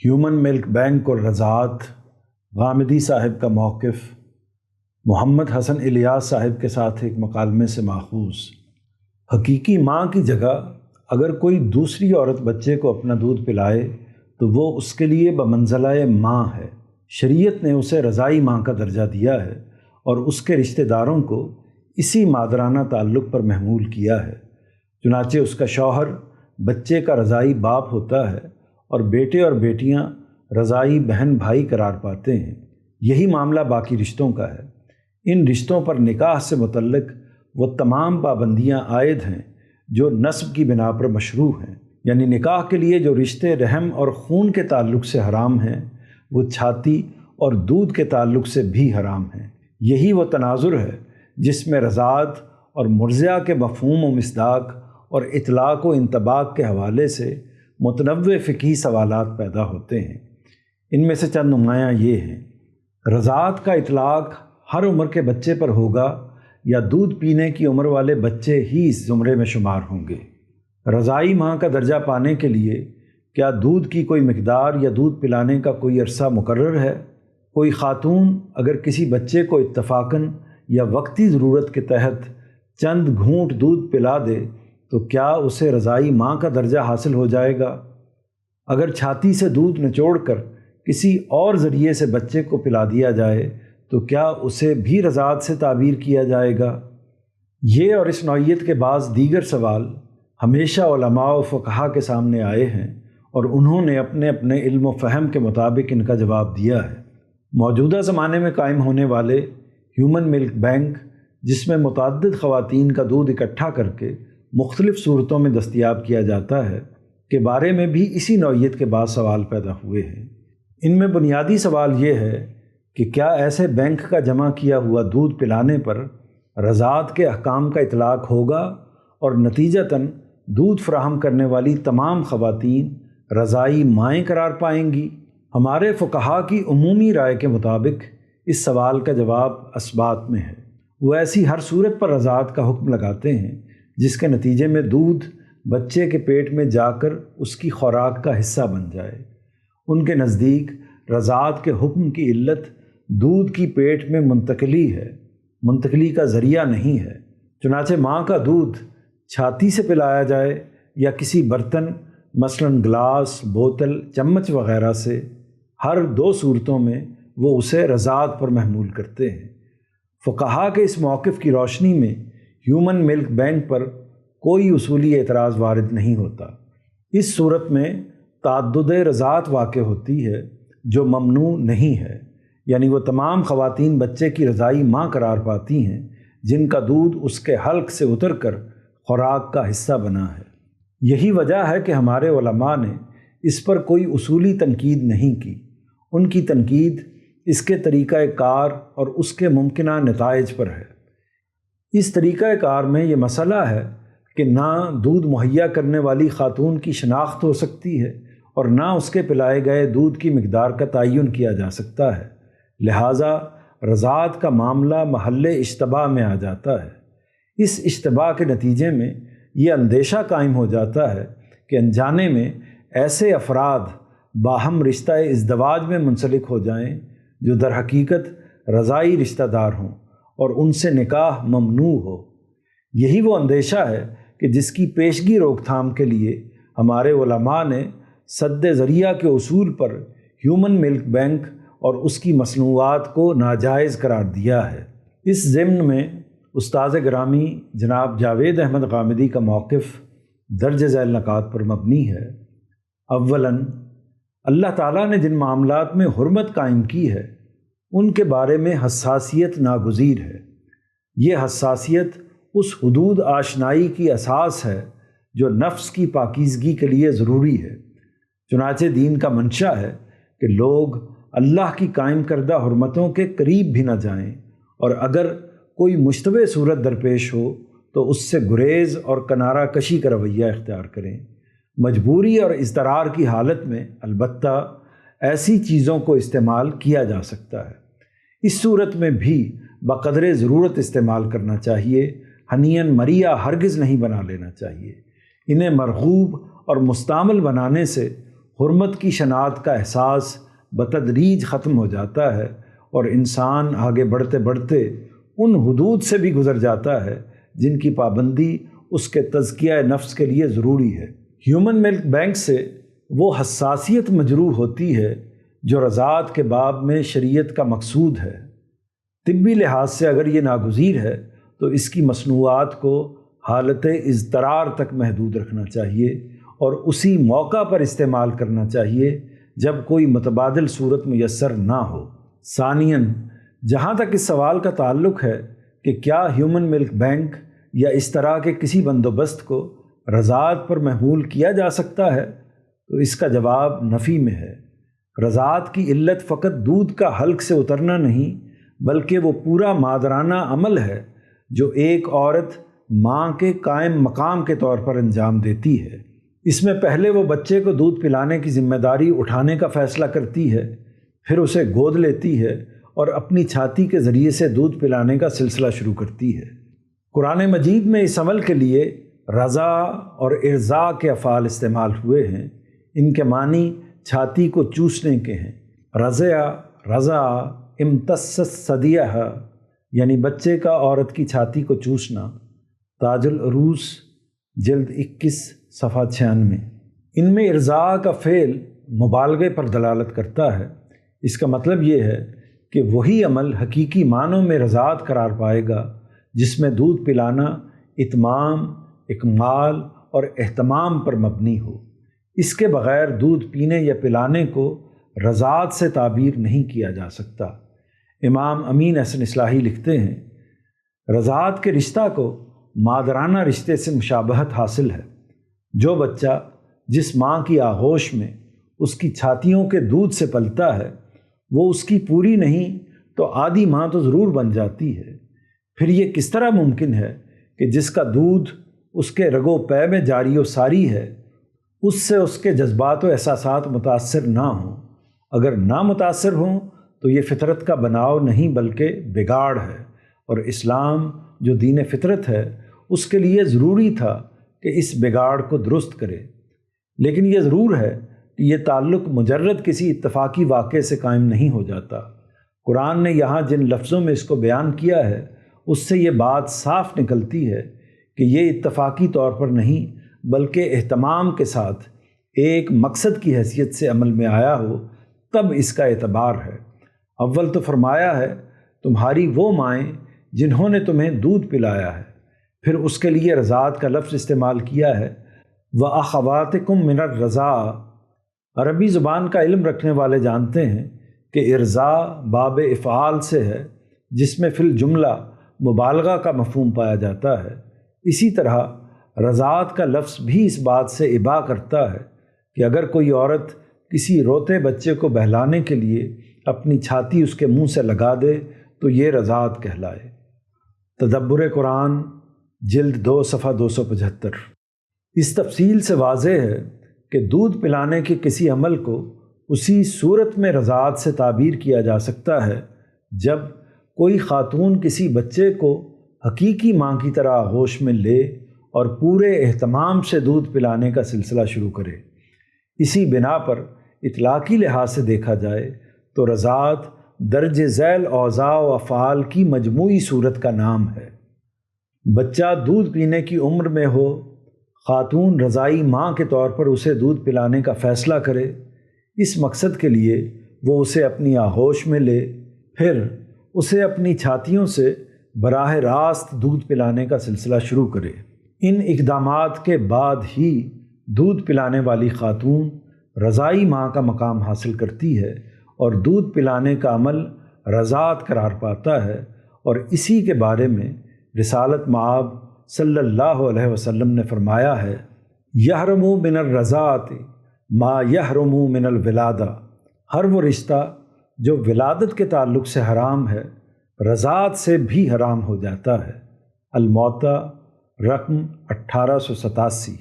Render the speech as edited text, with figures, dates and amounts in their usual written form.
Human ملک bank اور رضاعت، غامدی صاحب کا موقف محمد حسن الیاس صاحب کے ساتھ ایک مکالمے سے ماخوذ۔ حقیقی ماں کی جگہ اگر کوئی دوسری عورت بچے کو اپنا دودھ پلائے تو وہ اس کے لیے بمنزلہ ماں ہے۔ شریعت نے اسے رضاعی ماں کا درجہ دیا ہے اور اس کے رشتہ داروں کو اسی مادرانہ تعلق پر محمول کیا ہے۔ چنانچہ اس کا شوہر بچے کا رضاعی باپ ہوتا ہے اور بیٹے اور بیٹیاں رضاعی بہن بھائی قرار پاتے ہیں۔ یہی معاملہ باقی رشتوں کا ہے۔ ان رشتوں پر نکاح سے متعلق وہ تمام پابندیاں عائد ہیں جو نسب کی بنا پر مشروع ہیں، یعنی نکاح کے لیے جو رشتے رحم اور خون کے تعلق سے حرام ہیں وہ چھاتی اور دودھ کے تعلق سے بھی حرام ہیں۔ یہی وہ تناظر ہے جس میں رضاعت اور مرضعہ کے مفہوم و مصداق اور اطلاق و انطباق کے حوالے سے متنوع فقہی سوالات پیدا ہوتے ہیں۔ ان میں سے چند نمایاں یہ ہیں۔ رضاعت کا اطلاق ہر عمر کے بچے پر ہوگا یا دودھ پینے کی عمر والے بچے ہی اس زمرے میں شمار ہوں گے؟ رضاعی ماں کا درجہ پانے کے لیے کیا دودھ کی کوئی مقدار یا دودھ پلانے کا کوئی عرصہ مقرر ہے؟ کوئی خاتون اگر کسی بچے کو اتفاقاً یا وقتی ضرورت کے تحت چند گھونٹ دودھ پلا دے تو کیا اسے رضاعی ماں کا درجہ حاصل ہو جائے گا؟ اگر چھاتی سے دودھ نچوڑ کر کسی اور ذریعے سے بچے کو پلا دیا جائے تو کیا اسے بھی رضاعت سے تعبیر کیا جائے گا؟ یہ اور اس نوعیت کے بعض دیگر سوال ہمیشہ علماء و فقہا کے سامنے آئے ہیں اور انہوں نے اپنے اپنے علم و فہم کے مطابق ان کا جواب دیا ہے۔ موجودہ زمانے میں قائم ہونے والے ہیومن ملک بینک، جس میں متعدد خواتین کا دودھ اکٹھا کر کے مختلف صورتوں میں دستیاب کیا جاتا ہے، کے بارے میں بھی اسی نوعیت کے بعض سوال پیدا ہوئے ہیں۔ ان میں بنیادی سوال یہ ہے کہ کیا ایسے بینک کا جمع کیا ہوا دودھ پلانے پر رضاعت کے احکام کا اطلاق ہوگا اور نتیجتاً دودھ فراہم کرنے والی تمام خواتین رضاعی مائیں قرار پائیں گی؟ ہمارے فقہا کی عمومی رائے کے مطابق اس سوال کا جواب اسبات میں ہے۔ وہ ایسی ہر صورت پر رضاعت کا حکم لگاتے ہیں جس کے نتیجے میں دودھ بچے کے پیٹ میں جا کر اس کی خوراک کا حصہ بن جائے۔ ان کے نزدیک رضاعت کے حکم کی علت دودھ کی پیٹ میں منتقلی ہے، منتقلی کا ذریعہ نہیں ہے۔ چنانچہ ماں کا دودھ چھاتی سے پلایا جائے یا کسی برتن مثلاً گلاس، بوتل، چمچ وغیرہ سے، ہر دو صورتوں میں وہ اسے رضاعت پر محمول کرتے ہیں۔ فقہا کے اس موقف کی روشنی میں ہیومن ملک بینک پر کوئی اصولی اعتراض وارد نہیں ہوتا۔ اس صورت میں تعدد رضاعت واقع ہوتی ہے جو ممنوع نہیں ہے، یعنی وہ تمام خواتین بچے کی رضاعی ماں قرار پاتی ہیں جن کا دودھ اس کے حلق سے اتر کر خوراک کا حصہ بنا ہے۔ یہی وجہ ہے کہ ہمارے علماء نے اس پر کوئی اصولی تنقید نہیں کی۔ ان کی تنقید اس کے طریقہ کار اور اس کے ممکنہ نتائج پر ہے۔ اس طریقہ کار میں یہ مسئلہ ہے کہ نہ دودھ مہیا کرنے والی خاتون کی شناخت ہو سکتی ہے اور نہ اس کے پلائے گئے دودھ کی مقدار کا تعین کیا جا سکتا ہے، لہٰذا رضاعت کا معاملہ محل اشتباہ میں آ جاتا ہے۔ اس اشتباہ کے نتیجے میں یہ اندیشہ قائم ہو جاتا ہے کہ انجانے میں ایسے افراد باہم رشتہ ازدواج میں منسلک ہو جائیں جو در حقیقت رضاعی رشتہ دار ہوں اور ان سے نکاح ممنوع ہو۔ یہی وہ اندیشہ ہے کہ جس کی پیشگی روک تھام کے لیے ہمارے علماء نے سد ذریعہ کے اصول پر ہیومن ملک بینک اور اس کی مصنوعات کو ناجائز قرار دیا ہے۔ اس ضمن میں استاذ گرامی جناب جاوید احمد غامدی کا موقف درج ذیل نکات پر مبنی ہے۔ اولاً اللہ تعالیٰ نے جن معاملات میں حرمت قائم کی ہے ان کے بارے میں حساسیت ناگزیر ہے۔ یہ حساسیت اس حدود آشنائی کی اساس ہے جو نفس کی پاکیزگی کے لیے ضروری ہے۔ چنانچہ دین کا منشا ہے کہ لوگ اللہ کی قائم کردہ حرمتوں کے قریب بھی نہ جائیں، اور اگر کوئی مشتبہ صورت درپیش ہو تو اس سے گریز اور کنارہ کشی کا رویہ اختیار کریں۔ مجبوری اور اضطرار کی حالت میں البتہ ایسی چیزوں کو استعمال کیا جا سکتا ہے۔ اس صورت میں بھی بقدر ضرورت استعمال کرنا چاہیے، ہنین مریا ہرگز نہیں بنا لینا چاہیے۔ انہیں مرغوب اور مستعمل بنانے سے حرمت کی شناخت کا احساس بتدریج ختم ہو جاتا ہے اور انسان آگے بڑھتے بڑھتے ان حدود سے بھی گزر جاتا ہے جن کی پابندی اس کے تزکیہ نفس کے لیے ضروری ہے۔ ہیومن ملک بینک سے وہ حساسیت مجروح ہوتی ہے جو رضاعت کے باب میں شریعت کا مقصود ہے۔ طبی لحاظ سے اگر یہ ناگزیر ہے تو اس کی مصنوعات کو حالت اضطرار تک محدود رکھنا چاہیے اور اسی موقع پر استعمال کرنا چاہیے جب کوئی متبادل صورت میسر نہ ہو۔ ثانیاً، جہاں تک اس سوال کا تعلق ہے کہ کیا ہیومن ملک بینک یا اس طرح کے کسی بندوبست کو رضاعت پر محمول کیا جا سکتا ہے، تو اس کا جواب نفی میں ہے۔ رضاعت کی علت فقط دودھ کا حلق سے اترنا نہیں بلکہ وہ پورا مادرانہ عمل ہے جو ایک عورت ماں کے قائم مقام کے طور پر انجام دیتی ہے۔ اس میں پہلے وہ بچے کو دودھ پلانے کی ذمہ داری اٹھانے کا فیصلہ کرتی ہے، پھر اسے گود لیتی ہے اور اپنی چھاتی کے ذریعے سے دودھ پلانے کا سلسلہ شروع کرتی ہے۔ قرآن مجید میں اس عمل کے لیے رضا اور ارضاء کے افعال استعمال ہوئے ہیں۔ ان کے معنی چھاتی کو چوسنے کے ہیں۔ رضع امتصت ثدیہ، یعنی بچے کا عورت کی چھاتی کو چوسنا۔ تاج العروس جلد 21 صفحہ 96۔ ان میں ارضاء کا فعل مبالغے پر دلالت کرتا ہے۔ اس کا مطلب یہ ہے کہ وہی عمل حقیقی معنوں میں رضاعت قرار پائے گا جس میں دودھ پلانا اتمام، اکمال اور اہتمام پر مبنی ہو۔ اس کے بغیر دودھ پینے یا پلانے کو رضاعت سے تعبیر نہیں کیا جا سکتا۔ امام امین حسن اصلاحی لکھتے ہیں، رضاعت کے رشتہ کو مادرانہ رشتے سے مشابہت حاصل ہے۔ جو بچہ جس ماں کی آغوش میں اس کی چھاتیوں کے دودھ سے پلتا ہے وہ اس کی پوری نہیں تو آدھی ماں تو ضرور بن جاتی ہے۔ پھر یہ کس طرح ممکن ہے کہ جس کا دودھ اس کے رگ و پے میں جاری و ساری ہے اس سے اس کے جذبات و احساسات متاثر نہ ہوں؟ اگر نہ متاثر ہوں تو یہ فطرت کا بناؤ نہیں بلکہ بگاڑ ہے، اور اسلام جو دین فطرت ہے اس کے لیے ضروری تھا کہ اس بگاڑ کو درست کرے۔ لیکن یہ ضرور ہے کہ یہ تعلق مجرد کسی اتفاقی واقعے سے قائم نہیں ہو جاتا۔ قرآن نے یہاں جن لفظوں میں اس کو بیان کیا ہے اس سے یہ بات صاف نکلتی ہے کہ یہ اتفاقی طور پر نہیں بلکہ اہتمام کے ساتھ ایک مقصد کی حیثیت سے عمل میں آیا ہو تب اس کا اعتبار ہے۔ اول تو فرمایا ہے تمہاری وہ مائیں جنہوں نے تمہیں دودھ پلایا ہے، پھر اس کے لیے رضاعت کا لفظ استعمال کیا ہے، وَأَخَوَاتِكُم مِّنَ الرَّضَاعَ۔ عربی زبان کا علم رکھنے والے جانتے ہیں کہ ارضاء باب افعال سے ہے جس میں فی الجملہ مبالغہ کا مفہوم پایا جاتا ہے۔ اسی طرح رضاعت کا لفظ بھی اس بات سے اباع کرتا ہے کہ اگر کوئی عورت کسی روتے بچے کو بہلانے کے لیے اپنی چھاتی اس کے منہ سے لگا دے تو یہ رضاعت کہلائے۔ تدبر قرآن جلد 2 صفحہ 275۔ اس تفصیل سے واضح ہے کہ دودھ پلانے کے کسی عمل کو اسی صورت میں رضاعت سے تعبیر کیا جا سکتا ہے جب کوئی خاتون کسی بچے کو حقیقی ماں کی طرح آغوش میں لے اور پورے اہتمام سے دودھ پلانے کا سلسلہ شروع کرے۔ اسی بنا پر اطلاقی لحاظ سے دیکھا جائے تو رضاعت درج ذیل اوضاع و افعال کی مجموعی صورت کا نام ہے۔ بچہ دودھ پینے کی عمر میں ہو، خاتون رضائی ماں کے طور پر اسے دودھ پلانے کا فیصلہ کرے، اس مقصد کے لیے وہ اسے اپنی آغوش میں لے، پھر اسے اپنی چھاتیوں سے براہ راست دودھ پلانے کا سلسلہ شروع کرے۔ ان اقدامات کے بعد ہی دودھ پلانے والی خاتون رضائی ماں کا مقام حاصل کرتی ہے اور دودھ پلانے کا عمل رضاعت قرار پاتا ہے، اور اسی کے بارے میں رسالت مآب صلی اللہ علیہ وسلم نے فرمایا ہے، یحرم من الرضاعۃ ما یحرم من الولادہ۔ ہر وہ رشتہ جو ولادت کے تعلق سے حرام ہے رضاعت سے بھی حرام ہو جاتا ہے۔ الموتیٰ رقم 1887۔